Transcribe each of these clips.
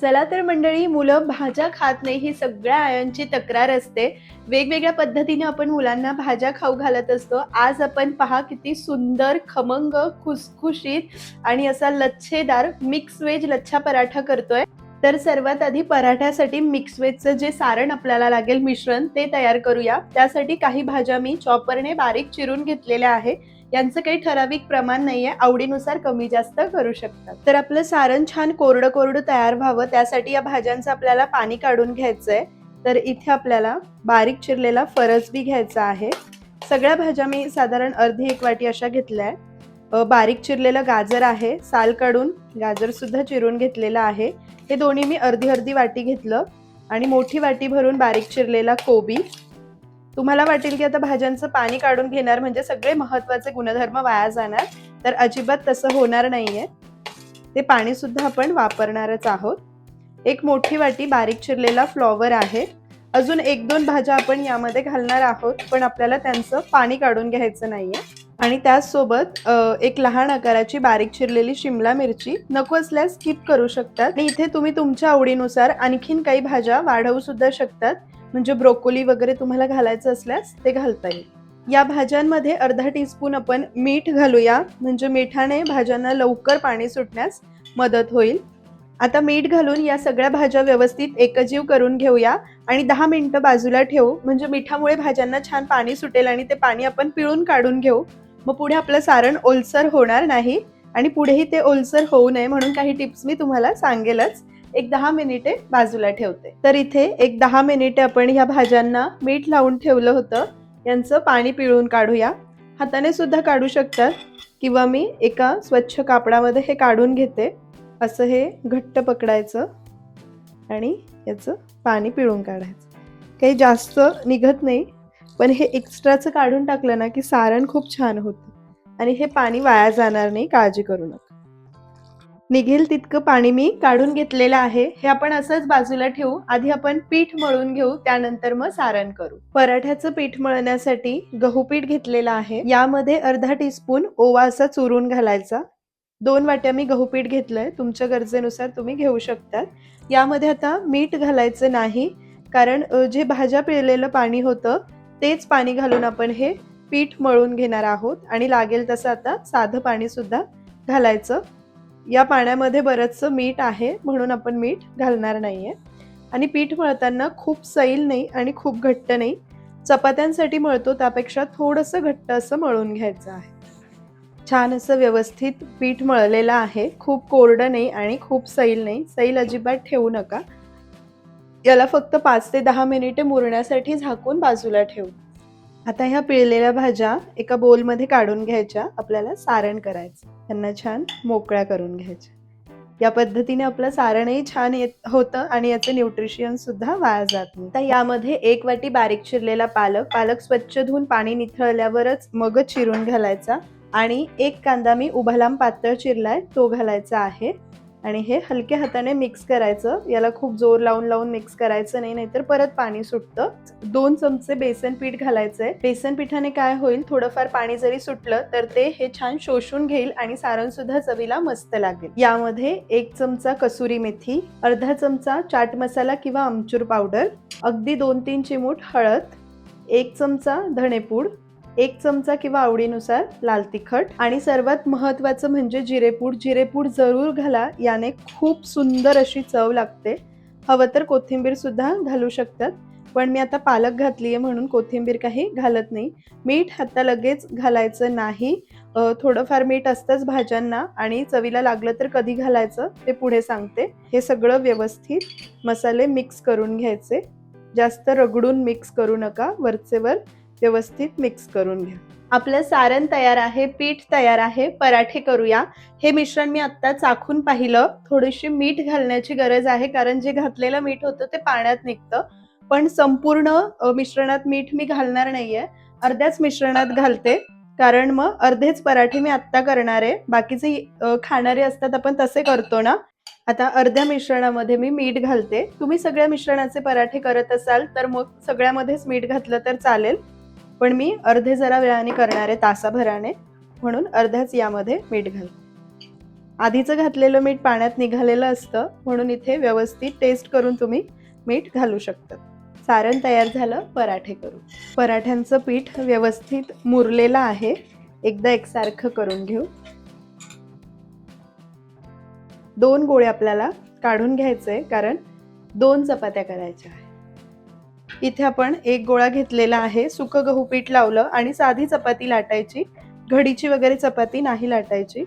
चला तर मंडळी, मुलं भाज्या खात नाही ही सगळ्या आयांची तक्रार असते. वेगवेगळ्या पद्धतीने आपण मुलांना भाज्या खाऊ घालत असतो. आज आपण पहा किती सुंदर, खमंग, खुसखुशीत आणि असा लच्छेदार मिक्स व्हेज लच्छा पराठा करतोय. तर सर्वात आधी पराठ्यासाठी मिक्स व्हेजचं जे सारण आपल्याला लागेल मिश्रण ते तयार करूया. त्यासाठी काही भाज्या मी चॉपरने बारीक चिरून घेतलेल्या आहे. यांचं काही ठराविक प्रमाण नाहीये, आवडीनुसार कमी जास्त करू शकतात. तर आपलं सारण छान कोरडं कोरडं तयार व्हावं त्यासाठी या भाज्यांचं आपल्याला पाणी काढून घ्यायचंय. तर इथे आपल्याला बारीक चिरलेला फरसबी घ्यायचा आहे. सगळ्या भाज्या मी साधारण अर्धी एक वाटी अशा घेतल्या आहे. बारीक चिरलेलं गाजर आहे, साल काढून गाजर सुद्धा चिरून घेतलेलं आहे. हे दोन्ही मी अर्धी अर्धी वाटी घेतलं आणि मोठी वाटी भरून बारीक चिरलेला कोबी. तुम्हाला वाटेल की आता भाज्यांचं पाणी काढून घेणार म्हणजे सगळे महत्त्वाचे गुणधर्म वाया जाणार, तर अजिबात तसं होणार नाहीये. ते पाणी सुद्धा आपण वापरणारच आहोत. एक मोठी वाटी बारीक चिरलेला फ्लॉवर आहे. अजून एक दोन भाज्या आपण यामध्ये घालणार आहोत, पण आपल्याला त्यांचं पाणी काढून घ्यायचं नाहीये. आणि त्याचसोबत एक लहान आकाराची बारीक चिरलेली शिमला मिरची, नको असल्यास स्किप करू शकतात. आणि इथे तुम्ही तुमच्या आवडीनुसार आणखीन काही भाज्या वाढवू सुद्धा शकतात. म्हणजे ब्रोकोली वगैरे तुम्हाला घालायचं असल्यास ते घालता येईल. या भाज्यांमध्ये अर्धा टीस्पून आपण मीठ घालूया, म्हणजे मिठाने भाज्यांना लवकर पाणी सुटण्यास मदत होईल. आता मीठ घालून या सगळ्या भाज्या व्यवस्थित एकजीव करून घेऊया आणि 10 मिनिटं बाजूला ठेवू. म्हणजे मिठामुळे भाज्यांना छान पाणी सुटेल आणि ते पाणी आपण पिळून काढून घेऊ. मग पुढे आपलं सारण ओलसर होणार नाही आणि पुढेही ते ओलसर होऊ नये म्हणून काही टिप्स मी तुम्हाला सांगेलच. एक 10 मिनिटे बाजूला ठेवते. तर इथे एक 10 मिनिटे आपण ह्या भाज्यांना मीठ लावून ठेवलं होतं, यांचं पाणी पिळून काढूया. हाताने सुद्धा काढू शकतात किंवा मी एका स्वच्छ कापडामध्ये हे काढून घेते. असं हे घट्ट पकडायचं आणि याचं पाणी पिळून काढायचं. काही जास्त निघत नाही, पण हे एक्स्ट्राचं काढून टाकलं ना की सारण खूप छान होतं आणि हे पाणी वाया जाणार नाही, काळजी करू नका. निघेल तितकं पाणी मी काढून घेतलेलं आहे. हे आपण असंच बाजूला ठेवू. आधी आपण पीठ मळून घेऊ, त्यानंतर मग सारण करू. पराठ्याचं पीठ मळण्यासाठी गहू पीठ घेतलेलं आहे. यामध्ये अर्धा टीस्पून ओवा असा चुरून घालायचा. 2 वाट्या मी गहू पीठ घेतलंय, तुमच्या गरजेनुसार तुम्ही घेऊ शकतात. यामध्ये आता मीठ घालायचं नाही, कारण जे भाज्या पिळलेलं पाणी होतं तेच पाणी घालून आपण हे पीठ मळून घेणार आहोत आणि लागेल तसं आता साधं पाणी सुद्धा घालायचं. या पाण्यामध्ये बरंचसं मीठ आहे म्हणून आपण मीठ घालणार नाहीये. आणि पीठ मळताना खूप सैल नाही आणि खूप घट्ट नाही, चपात्यांसाठी मळतो त्यापेक्षा थोडंसं घट्ट असं मळून घ्यायचं आहे. छान असं व्यवस्थित पीठ मळलेलं आहे. खूप कोरडं नाही आणि खूप सैल नाही. सैल अजिबात ठेवू नका. याला फक्त 5 ते 10 मिनिटे मुरण्यासाठी झाकून बाजूला ठेवू. आता ह्या पिळलेल्या भाज्या एका बोलमध्ये काढून घ्यायच्या. आपल्याला सारण करायचं. त्यांना छान मोकळ्या करून घ्यायच्या. या पद्धतीने आपलं सारणही छान होतं आणि याचे न्यूट्रिशन सुद्धा वाया जात नाही. तर यामध्ये 1 वाटी बारीक चिरलेला पालक स्वच्छ धुवून पाणी निथळल्यावरच मगच चिरून घालायचा आणि 1 कांदा मी उभा लांब पातळ चिरलाय तो घालायचा आहे आणि हे हलक्या हाताने मिक्स करायचं. याला खूप जोर लावून मिक्स करायचं नाही, नाहीतर परत पाणी सुटतं. 2 चमचे बेसन पीठ घालायचंय. बेसन पिठाने काय होईल, थोडंफार पाणी जरी सुटलं तर ते हे छान शोषून घेईल आणि सारण सुद्धा चवीला मस्त लागेल. यामध्ये 1 चमचा कसुरी मेथी, अर्धा चमचा चाट मसाला किंवा आमचूर पावडर, अगदी 2-3 चिमूट हळद, 1 चमचा धणेपूड, 1 चमचा किंवा आवडीनुसार लाल तिखट आणि सर्वात महत्त्वाचं म्हणजे जिरेपूड. जिरेपूड जरूर घाला, याने खूप सुंदर अशी चव लागते. हवं तर कोथिंबीर सुद्धा घालू शकतात, पण मी आता पालक घातलीये म्हणून कोथिंबीर काही घालत नाही. मीठ आता लगेच घालायचं नाही. थोडंफार मीठ असतंच भाज्यांना आणि चवीला लागलं तर कधी घालायचं ते पुढे सांगते. हे सगळं व्यवस्थित मसाले मिक्स करून घ्यायचे. जास्त रगडून मिक्स करू नका, वरचेवर व्यवस्थित मिक्स करून घ्या. आपलं सारण तयार आहे, पीठ तयार आहे. पराठे करूया. हे मिश्रण मी आत्ता चाखून पाहिलं. थोडीशी मीठ घालण्याची गरज आहे, कारण जे घातलेलं मीठ होतं ते पाण्यात निघतं. पण संपूर्ण मिश्रणात मीठ मी घालणार नाहीये, अर्ध्याच मिश्रणात घालते, कारण मग अर्धेच पराठे मी आत्ता करणार आहे. बाकीचे खाणारे असतात आपण तसे करतो ना. आता अर्ध्या मिश्रणामध्ये मी मीठ घालते. तुम्ही सगळ्या मिश्रणाचे पराठे करत असाल तर मग सगळ्यामध्येच मीठ घातलं तर चालेल, पण मी अर्धे जरा वेळाने करणार आहे, तासाभराने, म्हणून अर्ध्याच यामध्ये मीठ घालते. आधीचं घातलेलं मीठ पाण्यात निघालेलं असतं, म्हणून इथे व्यवस्थित टेस्ट करून तुम्ही मीठ घालू शकता. सारण तयार झालं, पराठे करू. पराठ्यांचं पीठ व्यवस्थित मुरलेलं आहे. एकदा एकसारखं करून घेऊ. 2 गोळे आपल्याला काढून घ्यायचे, कारण 2 चपात्या करायच्या आहेत. इथे आपण 1 गोळा घेतलेला आहे. सुकं गहू पीठ लावलं आणि साधी चपाती लाटायची. घडीची वगैरे चपाती नाही लाटायची.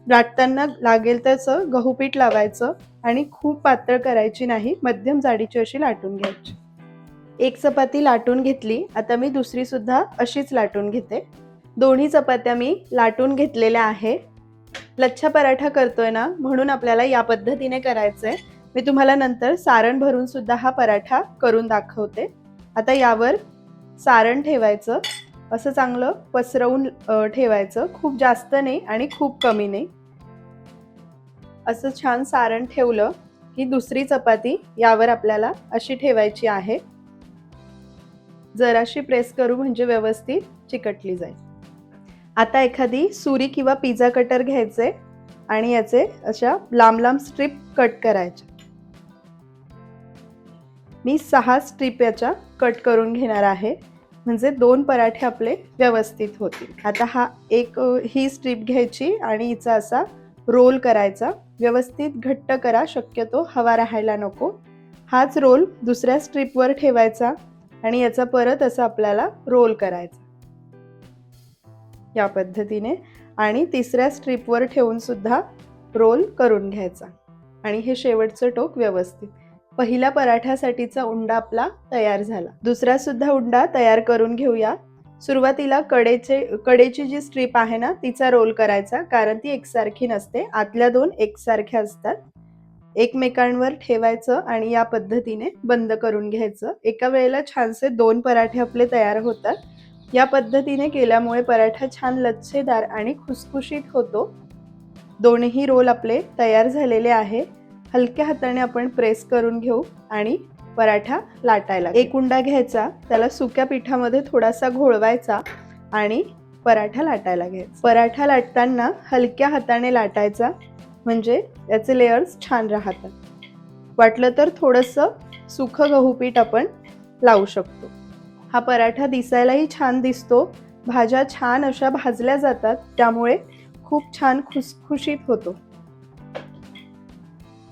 लाटताना लागेल तसं गहू पीठ लावायचं आणि खूप पातळ करायची नाही, मध्यम जाडीची अशी लाटून घ्यायची. 1 चपाती लाटून घेतली. आता मी दुसरी सुद्धा अशीच लाटून घेते. दोन्ही चपात्या मी लाटून घेतलेल्या आहे. लच्छा पराठा करतोय ना, म्हणून आपल्याला या पद्धतीने करायचंय. मी तुम्हाला नंतर सारण भरून सुद्धा हा पराठा करून दाखवते. आता यावर सारण ठेवायचं, असं चांगलं पसरवून ठेवायचं. खूप जास्त नाही आणि खूप कमी नाही. असं छान सारण ठेवलं की दुसरी चपाती यावर आपल्याला अशी ठेवायची आहे. जराशी प्रेस करू म्हणजे व्यवस्थित चिकटली जाईल. आता एखादी सुरी किंवा पिझ्झा कटर घ्यायचे आणि याचे अशा लांब लांब स्ट्रिप कट करायच्या. मी 6 स्ट्रिप याच्या कट करून घेणार आहे, म्हणजे 2 पराठे आपले व्यवस्थित होतील. आता ही स्ट्रिप घ्यायची आणि हिचा असा रोल करायचा. व्यवस्थित घट्ट करा, शक्यतो हवा राहायला नको. हाच रोल दुसऱ्या स्ट्रिपवर ठेवायचा आणि याचा परत असा आपल्याला रोल करायचा या पद्धतीने, आणि तिसऱ्या स्ट्रिपवर ठेवून सुद्धा रोल करून घ्यायचा. आणि हे शेवटचं टोक व्यवस्थित. पहिल्या पराठ्यासाठीचा उंडा आपला तयार झाला. दुसरा सुद्धा उंडा तयार करून घेऊया. सुरुवातीला कडेची जी स्ट्रिप आहे ना, तिचा रोल करायचा, कारण ती एकसारखी नसते. आतल्या 2 एकसारख्या असतात. एकमेकांवर ठेवायचं आणि या पद्धतीने बंद करून घ्यायचं. एका वेळेला छानसे 2 पराठे आपले तयार होतात. या पद्धतीने केल्यामुळे पराठा छान लच्छेदार आणि खुसखुशीत होतो. दोन्ही रोल आपले तयार झालेले आहे. हलक्या हाताने आपण प्रेस करून घेऊ आणि पराठा लाटायला. एक उंडा घ्यायचा, त्याला सुक्या पिठामध्ये थोडासा घोळवायचा आणि पराठा लाटायला घ्यायचा. पराठा लाटताना हलक्या हाताने लाटायचा, म्हणजे याचे लेयर्स छान राहतात. वाटलं तर थोडंसं सुखं गहू पीठ आपण लावू शकतो. हा पराठा दिसायलाही छान दिसतो. भाज्या छान अशा भाजल्या जातात, त्यामुळे खूप छान खुसखुशीत होतो.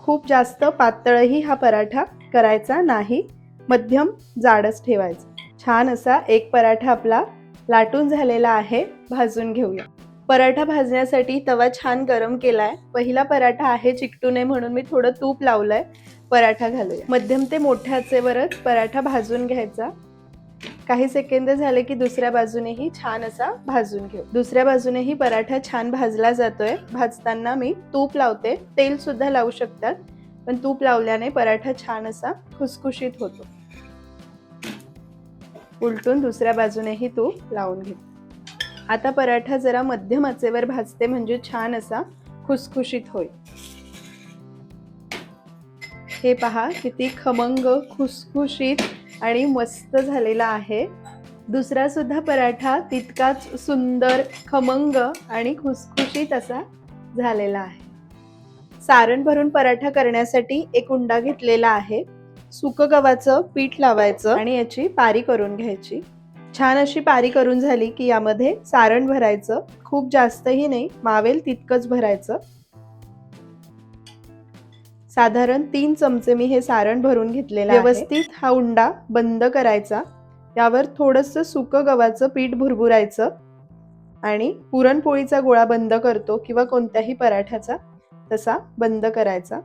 खूप जास्त पातळही हा पराठा करायचा नाही, मध्यम जाडच ठेवायचा. छान असा एक पराठा आपला लाटून झालेला आहे. भाजून घेऊया. पराठा भाजण्यासाठी तवा छान गरम केलाय. पहिला पराठा आहे, चिकटू नये म्हणून मी थोडं तूप लावलंय. पराठा घालूया. मध्यम ते मोठ्या आचेवरच पराठा भाजून घ्यायचा. काही सेकंद झाले की दुसऱ्या बाजूनेही छान असा भाजून घेऊ. दुसऱ्या बाजूनेही पराठा छान भाजला जातोय. भाजताना मी तूप लावते. तेल सुद्धा लावू शकतात, पण तूप लावल्याने पराठा छान असा खुसखुशीत होतो. उलटून दुसऱ्या बाजूनेही तूप लावून घेते. आता पराठा जरा मध्यम आचेवर भाजते, म्हणजे छान असा खुसखुशीत होईल. हे पहा किती खमंग, खुसखुशीत आणि मस्त झालेला आहे. दुसरा सुद्धा पराठा तितकाच सुंदर, खमंग आणि खुसखुशीत असा झालेला आहे. सारण भरून पराठा करण्यासाठी एक उंडा घेतलेला आहे. सुकं गव्हाचं पीठ लावायचं आणि याची पारी करून घ्यायची. छान अशी पारी करून झाली की यामध्ये सारण भरायचं. खूप जास्तही नाही, मावेल तितकंच भरायचं. साधारण 3 चमचे मी हे सारण भरून घेतलेलं आहे. व्यवस्थित हा उंडा बंद करायचा. यावर थोडंसं सुकं गव्हाचं पीठ भुरभुरायचं आणि पुरणपोळीचा गोळा बंद करतो किंवा कोणत्याही पराठ्याचा तसा बंद करायचा.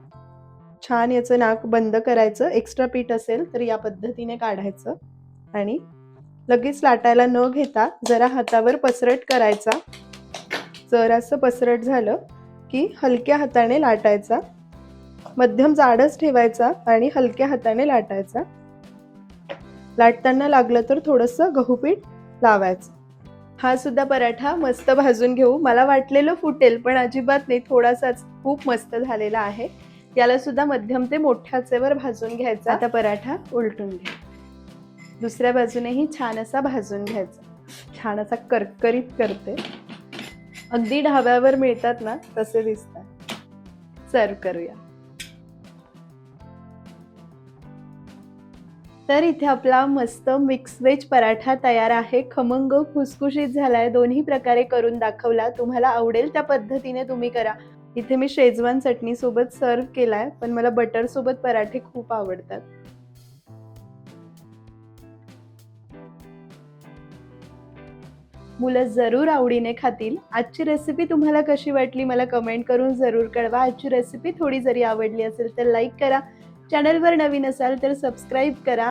छान याचं नाक बंद करायचं. एक्स्ट्रा पीठ असेल तर या पद्धतीने काढायचं आणि लगेच लाटायला न घेता जरा हातावर पसरट करायचा. जरासं पसरट झालं की हलक्या हाताने लाटायचा. मध्यम जाडच ठेवायचा आणि हलक्या हाताने लाटायचा. लाटताना लागलं तर थोडंसं गहू पीठ लावायचं. हा सुद्धा पराठा मस्त भाजून घेऊ. मला वाटलेलं फुटेल, पण अजिबात नाही, थोडासाच खूप मस्त झालेला आहे. याला सुद्धा मध्यम ते मोठ्या आचेवर भाजून घ्यायचा. आता पराठा उलटून घ्या. दुसऱ्या बाजूनेही छान असा भाजून घ्यायचा. छान असा करकरीत करते. अगदी ढाब्यावर मिळतात ना, तसे दिसतात. सर्व्ह करूया. तर इथे आपला मस्त मिक्स व्हेज पराठा तयार आहे. खमंग खुसखुशीत झालाय. दोन्ही प्रकारे करून दाखवला. तुम्हाला आवडेल त्या पद्धतीने तुम्ही करा. इथे मी शेजवान चटणी सोबत सर्व्ह केलाय, पण मला बटर सोबत पराठे खूप आवडतात. मुलं जरूर आवडीने खातील. आजची रेसिपी तुम्हाला कशी वाटली मला कमेंट करून जरूर कळवा. आजची रेसिपी थोडी जरी आवडली असेल तर लाईक करा. चॅनलवर नवीन असाल तर सबस्क्राईब करा.